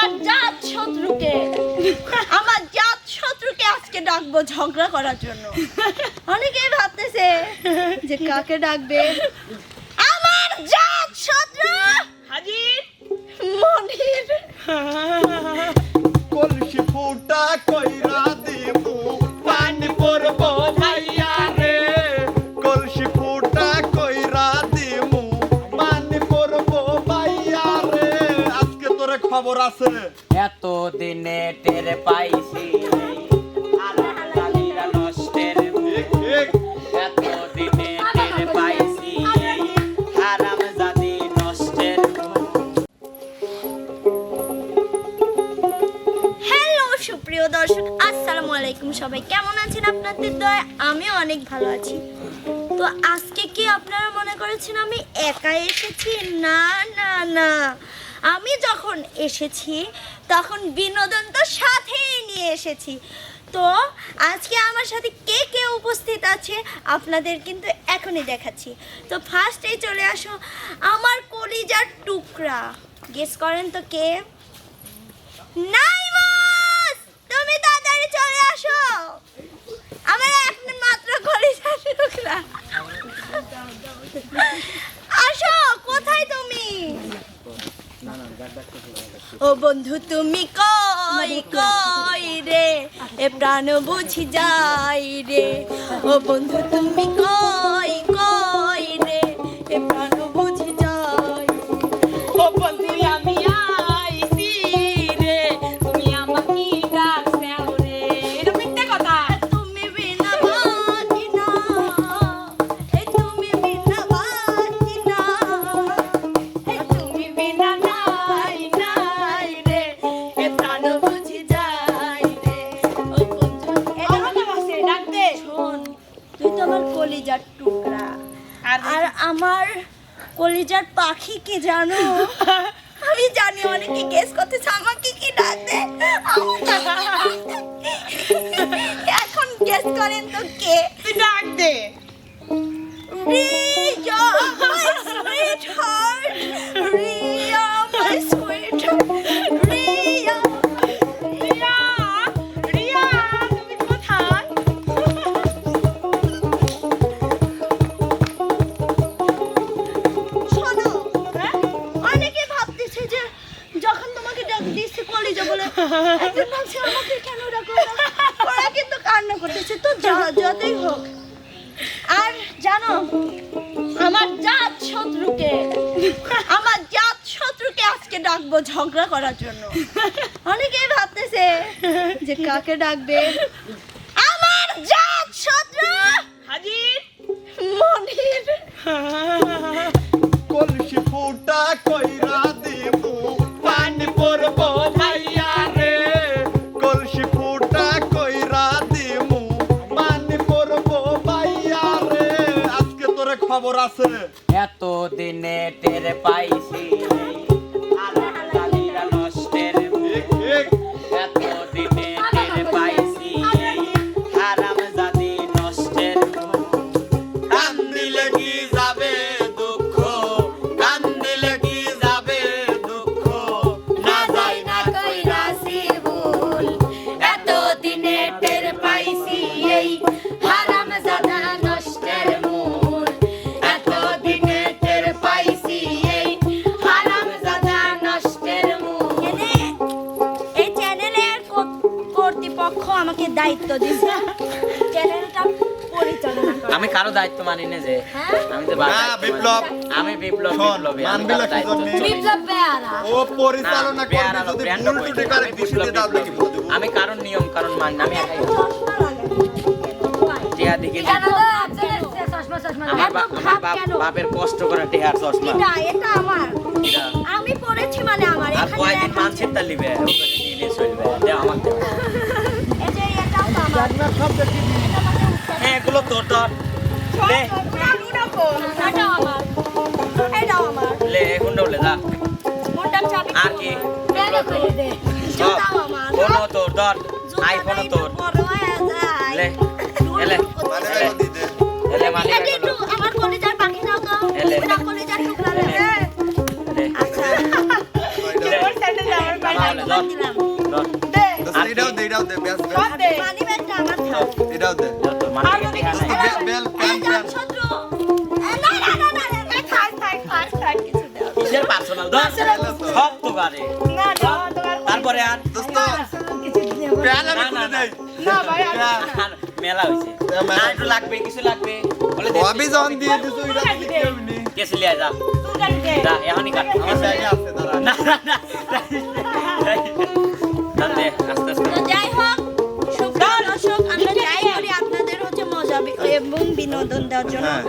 আমার জাত শত্রুকে আজকে ডাকবো ঝগড়া করার জন্য। অনেকেই ভাবতেছে যে কাকে ডাকবে। আমার জাত শত্রু হাজির মনির। কলসি ফুটা কইরা দিমু পানি পড়ব ভাইয়া রে, কলসি ফুটা কইরা দিমু পানি পড়ব ভাইয়া রে। আজকে তোরে খবর আছে, এত দিনে টের পাইছি আলাদা নষ্টের ঠিক ঠিক এত দিনে টের পাইছি হারাম জাদি নষ্টের। হ্যালো সুপ্রিয় দর্শক, আসসালামু আলাইকুম। সবাই কেমন আছেন? আপনাদের দয়া আমিও অনেক ভালো আছি। তো আজকে কি আপনারা মনে করেছেন আমি একা এসেছি? না না না, আমি যখন এসেছি তখন বিনোদন তো সাথেই নিয়ে এসেছি। তো আজকে আমার সাথে কে কে উপস্থিত আছে আপনাদের কিন্তু এখনই দেখাচ্ছি। তো ফার্স্টেই চলে আসো আমার কলিজার টুকরা। গেস করেন তো কে? নাইমুস, তুমি তাড়াতাড়ি চলে আসো। আমার একমাত্র কলিজার টুকরা, আসো। কোথায় তুমি? ও বন্ধু তুমি কই কই রে, এ প্রাণ বুঝি যাই রে। ও বন্ধু তুমি কই কই রে, এ প্রাণ বুঝি যাই। ও বন্ধু আমি আইছি রে, তুমি আমাকে ডাকছো রে। এটা মিথ্যে কথা। তুমি বিনা বাঁচি না, এই তুমি বিনা বাঁচি না, এই তুমি বিনা নাই নাই রে, এ প্রাণ বুঝি যাই রে। ও বন্ধু আমাকে বসে ডাক দে। শোন, তুই তো আমার কলিজার টুকরা, আর আর আমার কলিজার পাখি কি জানো? আমি জানি অনেকে গেস করতেছে আমাকে কি ডাকবে। এখন গেস করেন তো কে? তুই ডাক দে। Riya my sweetheart, Riya my sweetheart, Riya. Riya Riya তুমি কোথায়? শোনো, অনেকে ভাবতেছে যে যখন তোমাকে ডাক দিয়েছে কলিজা বলে, একজন ভাবছে আমাকে কেন ডাকলো না? ওরা কিন্তু কান্না করতেছে। তো যতই হোক, আর জানো আমার জাত শত্রুকে আজকে ডাকবো ঝগড়া করার জন্য। অনেকেই ভাবতেছে যে কাকে ডাকবে। আমার জাত শত্রু হাজির মনির। কলসি ফুটা কইরা দিমু পানি পড়ব ভাইয়া রে, কলসি ফুটা কইরা দিমু পানি পড়ব ভাইয়া রে। আজকে তোরে খবর আছে, এত দিনে টের পাইছি আলাদা নষ্টের ঠিক ঠিক এত দিনে টের পাইছি হারাম জাদি নষ্টের। কান দিলে কি যাবে দুঃখ, কান দিলে কি যাবে দুঃখ, না যায় না কইরাছি ভুল, এতদিনে টের পাইছি এই হারামজাদা নষ্টের মূল। এতদিনে টের পাইছি এই হারামজাদা নষ্টের মূল। এই চ্যানেলের কর্তৃপক্ষ আমাকে দায়িত্ব দিয়েছে চ্যানেলটা পরিচালনা করার। আমি কারো দায়িত্ব মানি না যে হ্যাঁ? আমি তো না, বিপ্লব। আমি বিপ্লব শোন, বিপ্লবী আমি মানবিলা কারো কি দায়িত্ব জন্যে? চলি না। বিপ্লব বেয়ারা। ও পরিচালনা না, পেয়ারা করবে, আলো, যদি ব্র্যান্ড ভুল কই টুটি না, করে আমি খুশি বিপ্লব দিয়ে দাবলে কি বিপ্লবী। বলবো? আমি কারণ নিয়ম কারণ মানি না, আমি একাই চশমা লাগাই। টিয়া দিকে আমার বাপের কষ্ট করে টিয়ার চশমা এটা আমার, এটা। আমি পড়েছি মানে আমার। আর এখানে কয়দিন লেখা মানছেন তা লিবে ওখানে নিয়ে নিয়ে চলবে দেও আমার দেও। এই যে এটাও তো আমার। হ্যাঁ এগুলো তোর তোর লে এটাও আমার, এটাও আমার। লে এখন বলে যা কোনটার চাবি? আর কি বের করে দে। জুতাও আমার। ফোনও তোর ধর আইফোনও জুতাটা তোর একটু বড় হয়ে যায়। লে এলে মানে এলে দিতে এলে মানি এটা একটু আমার কলিজার পাখি দাও তো। এলে। এটা কলিজার টুকরা রে। লে আচ্ছা। লে তাহলে বাদ দিলাম। দে এটাও দে ব্যাস সব দে মানি ব্যাগটা আমার থাও। এটাও দে তোর মানে আর যদি কিছু বেল বেল এই প্যান যে প্যান শত্রু। না, কিছু দাও। কিসের পার্সোনাল দর সব তো গারে না, তোমার তারপরে আর দোস্ত কিছু দেবো না। প্যান আমি না, খুলে না, দেই না ভাই আর মেলা হইছে মেলা। আর একটু লাগবে কিছু লাগবে বলে দে ভাবি যখন দিয়ে দিছো এটা কাটি দে। কেউ নেই কেসে লিয়া যা তুই কাটি দে। যা এখনই কাট আমার আমার জায়গা জায়গা আছে দাঁড়া না না না দে আস্তে আস্তে তো যাই হোক সুপ্রিয় দর্শক, আমরা যাই করি আপনাদের হচ্ছে মজা এবং বিনোদন দেওয়ার জন্য। হ্যাঁ।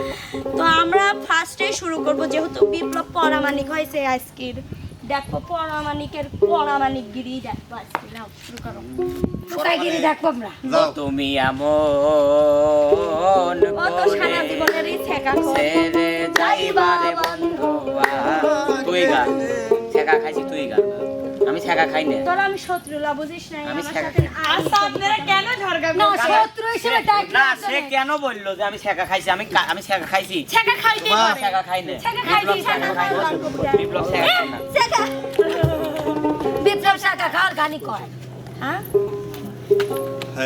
তো আমরা ফার্স্টে শুরু করব, যেহেতু বিপ্লব পরামানিক হয়েছে আজকের। দেখো পরামানিকের পরামানিকগিরি দেখবো আজকে। নাও শুরু করো। কোথায়গিরি দেখবো আমরা যাও তুমি এমন ও তো সারা জীবনেরই ঠেকা খোর। ছেড়ে যাইবারে বন্ধু তুই গা ছেকা খাইছি তুই গা আমি ছেকা খাই না তোরা আমি শত্রুলা বুঝিস নাই, আমি আমার ছেঁকা সাথে খাই। আস্তে আপনারা কেন ঝগড়া না শত্রু হিসেবে না সে কেন বললো যে আমি ছেকা খাইছি আমি ছেকা খাইছি ছেঁকা খাইতে বাহ। পারে। ছেকা খাই না ছেঁকা খাই বিপ্লব দিই, ছেকা ছেঁকা খাই না খাই না। বিপ্লব ছেকা খাই না ছেঁকা। বিপ্লব শাখা খাওয়ার গানি কয় হ্যাঁ?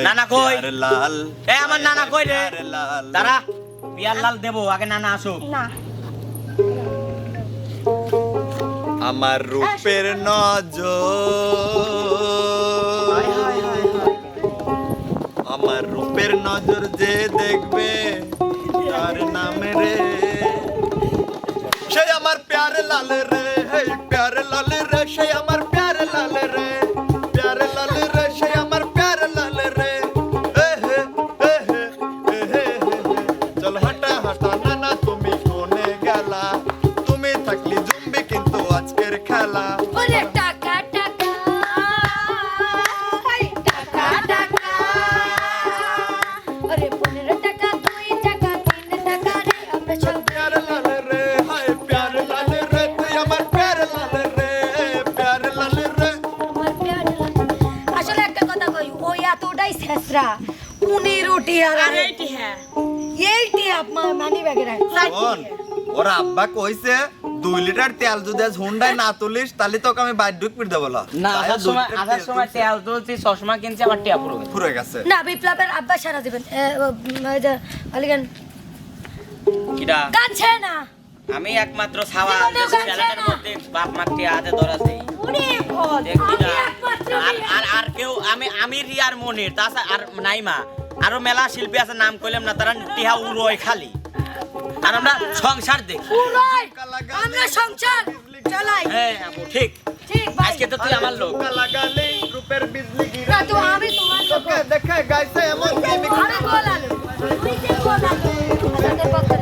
নানা কই? প্যার লাল এ আমার নানা কই রে প্যার লাল দাঁড়া পিয়ার লাল দেবো আগে নানা আসুক না। আমার রূপের নজর আমার রূপের নজর যে দেখবে তার নামে রে সে আমার প্যারে লাল রে হে প্যারে লাল রে সে আমার প্যারে লাল রে প্যারে লাল রে সে আমার প্যারে লাল রে হে হে হে হে হে হে চল হাঁটা হাঁটা নানা তুমি কোনে গেলা তুমি থাকলি জুম্বি কিন্তু আজকের খেলা ওরে টাকা টাকা টাকা টাকা ওরে 15 টাকা 2 টাকা 3 টাকা রে আমরা সব প্যারে লাল রে হায় প্যারে লাল রে তুই আমার প্যারে লাল রে প্যারে লাল রে আমার প্যারে লাগে। আসলে একটা কথা কই ওই এতটাই ছেসরা উনি রুটি আর আরেকটি হ্যাঁ। এইটি আপনার মানি ব্যাগে রাখ শোন ওর আব্বা কইছে 2 লিটার তেল যদি আজ হুন্ডায় না তুলিস তাহলে তোকে আমি বাইর ঢুক পিট দেবো না আসার সময় তেল তুলছি চশমা কিনছি আমার টিয়া পুরো গেছে। ফুরে গেছে না বিপ্লবের আব্বা সারা দিবেন ওই যে আলিগান কিডা গাছে না আমি একমাত্র ছাওয়া জীবনেও দেশে গাছে চ্যালেঞ্জের না। মধ্যে বাপ মাকে হাতে ধরা দেই ওরে ভদ। দেখবি আমি না একমাত্র আর কেউ আমি রিয়ার মনির তাছাড়া আর নাইমা আরো মেলা শিল্পী আছে নাম কইলাম না তারা টিহা উড়োয় খালি আর আমরা সংসার দেখি পুরাই আমরা সংসার চালাই হ্যাঁ আপু ঠিক ঠিক ভাই আজকে তো তুই আমার লোক লাগালে রূপের বিজলি না গিরা তো আমি তোমার লোক তোকে দেখে গাইছে এমন প্রেমিক আমি বলালো তুই যে বলালো আমাদের পক্ষে